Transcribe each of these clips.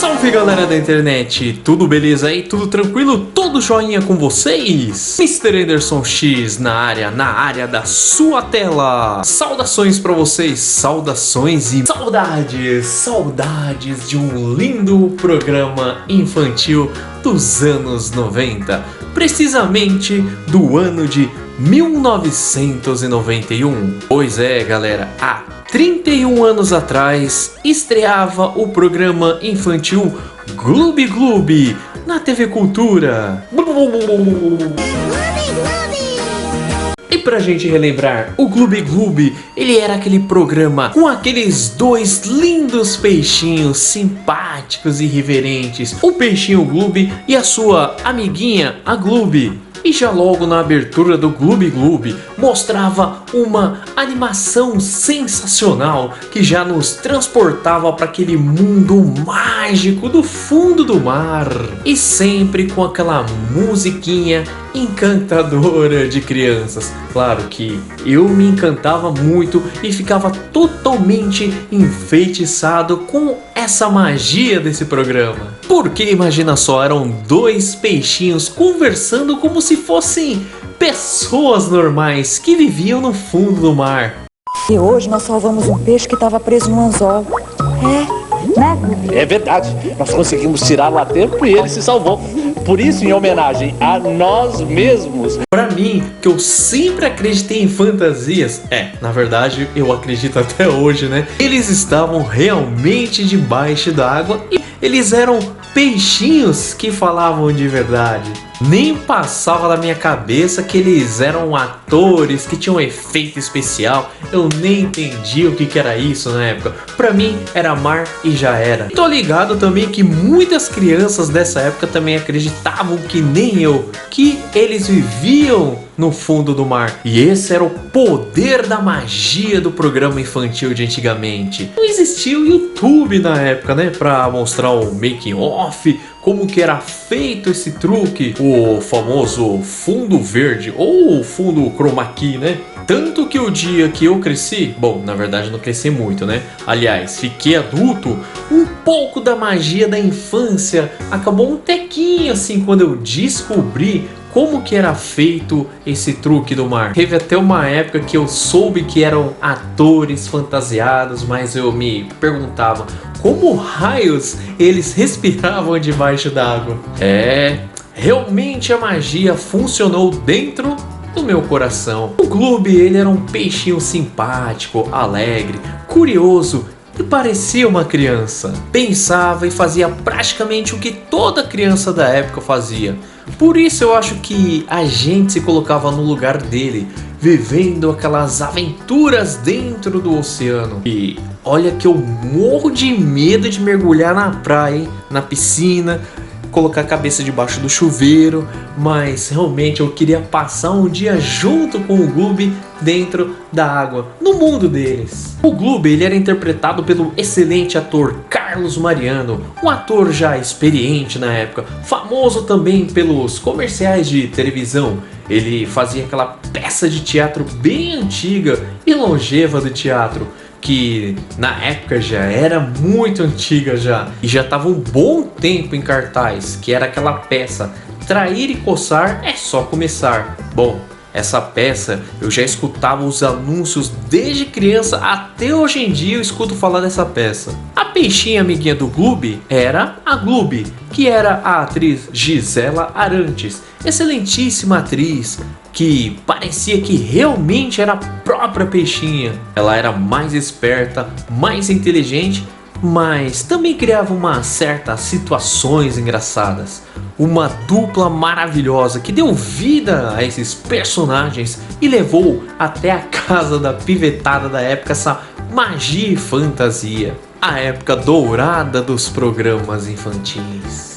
Salve galera da internet, tudo beleza aí? Tudo tranquilo? Tudo joinha com vocês? Mr. Anderson X na área da sua tela. Saudações pra vocês, saudações e saudades de um lindo programa infantil dos anos 90. Precisamente do ano de 1991. Pois é galera, há 31 anos atrás estreava o programa infantil Gloob Gloob na TV Cultura. E pra gente relembrar, o Gloob Gloob, ele era aquele programa com aqueles dois lindos peixinhos simpáticos e irreverentes, o peixinho Gloob e a sua amiguinha, a Gloob. E já logo na abertura do Gloob Gloob mostrava uma animação sensacional que já nos transportava para aquele mundo mágico do fundo do mar. E sempre com aquela musiquinha encantadora de crianças. Claro que eu me encantava muito e ficava totalmente enfeitiçado com essa magia desse programa. Porque imagina só, eram dois peixinhos conversando como se fossem pessoas normais que viviam no fundo do mar. E hoje nós salvamos um peixe que estava preso no anzol. Né? É verdade, nós conseguimos tirá-lo a tempo e ele se salvou. Por isso, em homenagem a nós mesmos. Pra mim, que eu sempre acreditei em fantasias, na verdade eu acredito até hoje, né? Eles estavam realmente debaixo d'água e eles eram peixinhos que falavam de verdade. Nem passava na minha cabeça que eles eram atores, que tinham efeito especial. Eu nem entendi o que era isso na época. Pra mim era mar e já era. Tô ligado também que muitas crianças dessa época também acreditavam que nem eu, que eles viviam no fundo do mar. E esse era o poder da magia do programa infantil de antigamente. Não existia o YouTube na época, né? Pra mostrar o making off, como que era feito esse truque, o famoso fundo verde ou fundo chroma key, né? Tanto que o dia que eu cresci, bom, na verdade não cresci muito, né? Aliás, fiquei adulto, um pouco da magia da infância acabou um tequinho assim quando eu descobri como que era feito esse truque do mar. Teve até uma época que eu soube que eram atores fantasiados, mas eu me perguntava como raios eles respiravam debaixo d'água. Realmente a magia funcionou dentro do meu coração. O Gloob, ele era um peixinho simpático, alegre, curioso e parecia uma criança. Pensava e fazia praticamente o que toda criança da época fazia. Por isso eu acho que a gente se colocava no lugar dele, vivendo aquelas aventuras dentro do oceano. E olha que eu morro de medo de mergulhar na praia, hein? Na piscina, colocar a cabeça debaixo do chuveiro, mas realmente eu queria passar um dia junto com o Gloob dentro da água, no mundo deles. O Gloob, ele era interpretado pelo excelente ator Carlos Mariano, um ator já experiente na época, famoso também pelos comerciais de televisão. Ele fazia aquela peça de teatro bem antiga e longeva do teatro, que na época já era muito antiga e já estava um bom tempo em cartaz, que era aquela peça Trair e Coçar é Só Começar. Bom, essa peça eu já escutava os anúncios desde criança, até hoje em dia eu escuto falar dessa peça. A peixinha amiguinha do Gloob era a Gloob, que era a atriz Gisela Arantes, excelentíssima atriz, que parecia que realmente era a própria peixinha. Ela era mais esperta, mais inteligente, mas também criava umas certas situações engraçadas. Uma dupla maravilhosa que deu vida a esses personagens e levou até a casa da pivetada da época essa magia e fantasia. A época dourada dos programas infantis.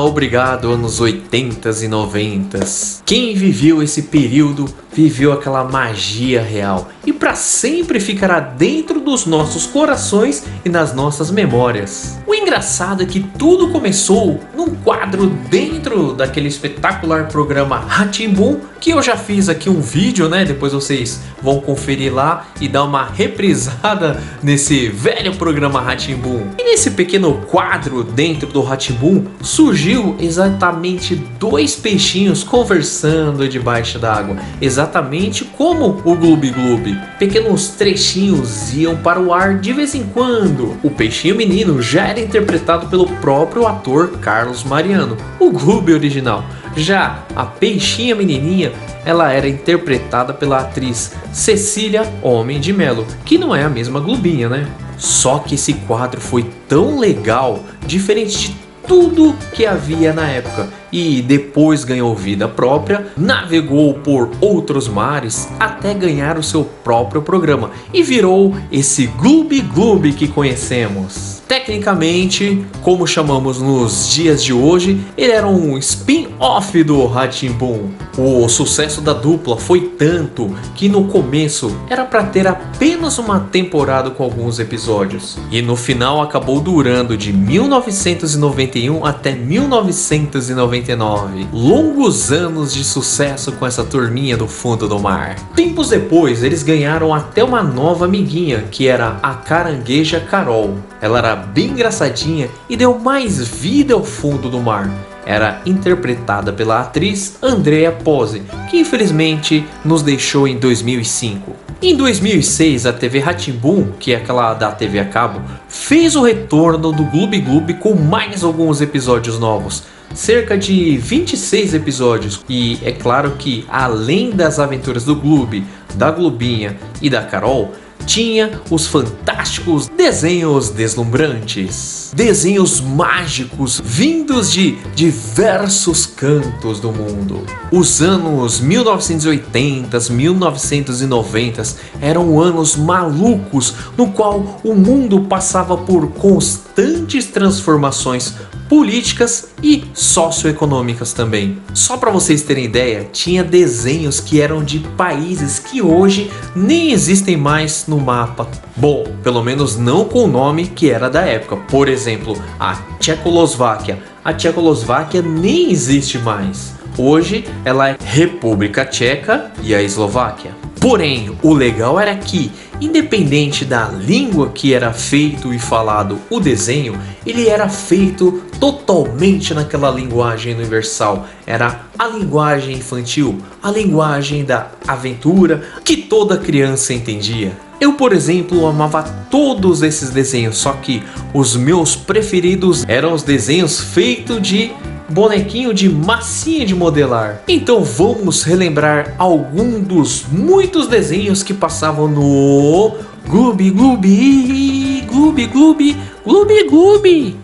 Obrigado anos 80s e 90s. Quem viveu esse período viveu aquela magia real e para sempre ficará dentro dos nossos corações e nas nossas memórias. O engraçado é que tudo começou num quadro dentro daquele espetacular programa Rá-Tim-Bum, que eu já fiz aqui um vídeo, né? Depois vocês vão conferir lá e dar uma reprisada nesse velho programa Rá-Tim-Bum. E nesse pequeno quadro dentro do Rá-Tim-Bum surgiu exatamente dois peixinhos conversando debaixo d'água, exatamente como o Gloob Gloob. Pequenos trechinhos iam para o ar de vez em quando. O peixinho menino já era interpretado pelo próprio ator Carlos Mariano, o Gloob original. Já a peixinha menininha, ela era interpretada pela atriz Cecília Homem de Melo, que não é a mesma Globinha, né? Só que esse quadro foi tão legal, diferente de tudo que havia na época, e depois ganhou vida própria, navegou por outros mares até ganhar o seu próprio programa e virou esse Gloob Gloob que conhecemos. Tecnicamente, como chamamos nos dias de hoje, ele era um spin-off do Rá-Tim-Bum. O sucesso da dupla foi tanto que no começo era para ter apenas uma temporada com alguns episódios, e no final acabou durando de 1991 até 1999. Longos anos de sucesso com essa turminha do fundo do mar. Tempos depois, eles ganharam até uma nova amiguinha, que era a carangueja Carol. Ela era bem engraçadinha e deu mais vida ao fundo do mar. Era interpretada pela atriz Andrea Pose, que infelizmente nos deixou em 2005. Em 2006, a TV Rá-Tim-Bum, que é aquela da TV a cabo, fez o retorno do Gloob Gloob com mais alguns episódios novos. Cerca de 26 episódios, e é claro que além das aventuras do Gloob, da Globinha e da Carol, tinha os fantásticos desenhos deslumbrantes, desenhos mágicos vindos de diversos cantos do mundo. Os anos 1980, 1990 eram anos malucos, no qual o mundo passava por constantes transformações políticas e socioeconômicas também. Só para vocês terem ideia, tinha desenhos que eram de países que hoje nem existem mais no mapa. Bom, pelo menos não com o nome que era da época. Por exemplo, a Tchecoslováquia. A Tchecoslováquia nem existe mais. Hoje ela é República Tcheca e a Eslováquia. Porém, o legal era que, independente da língua que era feito e falado o desenho, ele era feito totalmente naquela linguagem universal. Era a linguagem infantil, a linguagem da aventura que toda criança entendia. Eu, por exemplo, amava todos esses desenhos, só que os meus preferidos eram os desenhos feitos de bonequinho de massinha de modelar. Então vamos relembrar algum dos muitos desenhos que passavam no Gloob Gloob, Gloob Gloob, Gloob Gloob.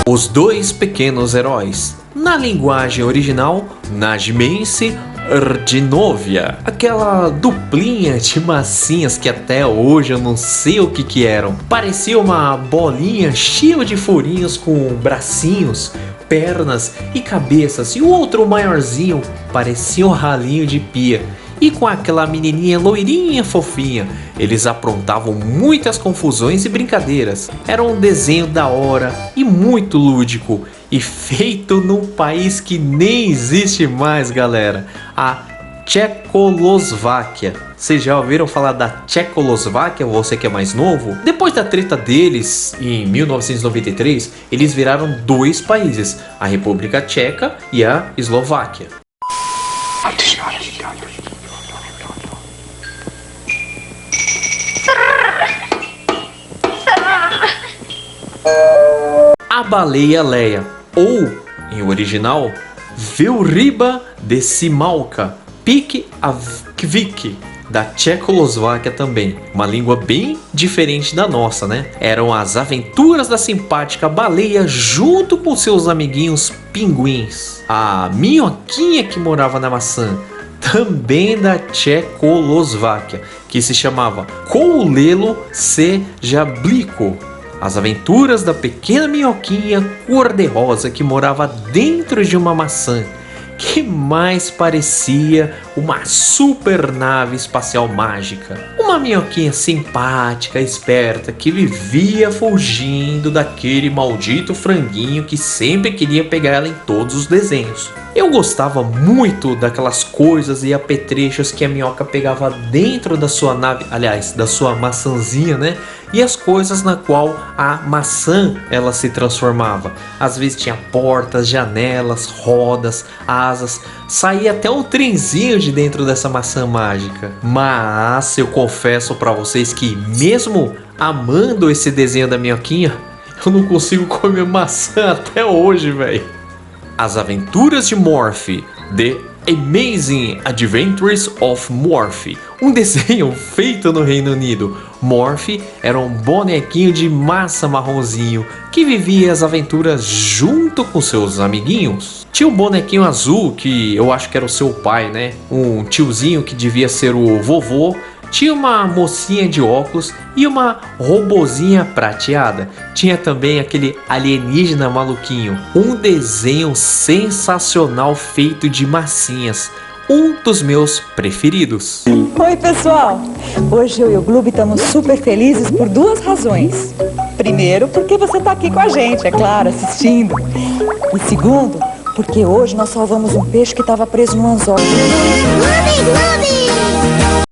Os dois pequenos heróis. Na linguagem original, Najmense Rdjinovia, aquela duplinha de massinhas que até hoje eu não sei o que eram. Parecia uma bolinha cheia de furinhos com bracinhos, pernas e cabeças, e o outro maiorzinho parecia um ralinho de pia. E com aquela menininha loirinha fofinha, eles aprontavam muitas confusões e brincadeiras. Era um desenho da hora e muito lúdico, e feito num país que nem existe mais, galera, a Tchecoslováquia. Vocês já ouviram falar da Tchecoslováquia, você que é mais novo? Depois da treta deles, em 1993, eles viraram dois países, a República Tcheca e a Eslováquia. A baleia Leia, ou, em original, Velryba decimalka, Pikavik, da Tchecoslováquia também. Uma língua bem diferente da nossa, né? Eram as aventuras da simpática baleia junto com seus amiguinhos pinguins. A minhoquinha que morava na maçã, também da Tchecoslováquia, que se chamava Koulelo Sejabliko. As aventuras da pequena minhoquinha cor-de-rosa que morava dentro de uma maçã. que mais parecia uma super nave espacial mágica. Uma minhoquinha simpática, esperta, que vivia fugindo daquele maldito franguinho que sempre queria pegar ela em todos os desenhos. Eu gostava muito daquelas coisas e apetrechos que a minhoca pegava dentro da sua nave, aliás, da sua maçãzinha, né? E as coisas na qual a maçã ela se transformava. Às vezes tinha portas, janelas, rodas, asas, saía até um trenzinho de dentro dessa maçã mágica. Mas eu confesso pra vocês que mesmo amando esse desenho da minhoquinha, eu não consigo comer maçã até hoje, velho. As Aventuras de Morph, The Amazing Adventures of Morph, um desenho feito no Reino Unido. Morph era um bonequinho de massa marronzinho que vivia as aventuras junto com seus amiguinhos. Tinha um bonequinho azul que eu acho que era o seu pai, né? Um tiozinho que devia ser o vovô. Tinha uma mocinha de óculos e uma robozinha prateada. Tinha também aquele alienígena maluquinho. Um desenho sensacional feito de massinhas. Um dos meus preferidos. Oi, pessoal! Hoje eu e o Gloob estamos super felizes por duas razões. Primeiro, porque você está aqui com a gente, é claro, assistindo. E segundo, porque hoje nós salvamos um peixe que estava preso no anzol. Gloob, Gloob!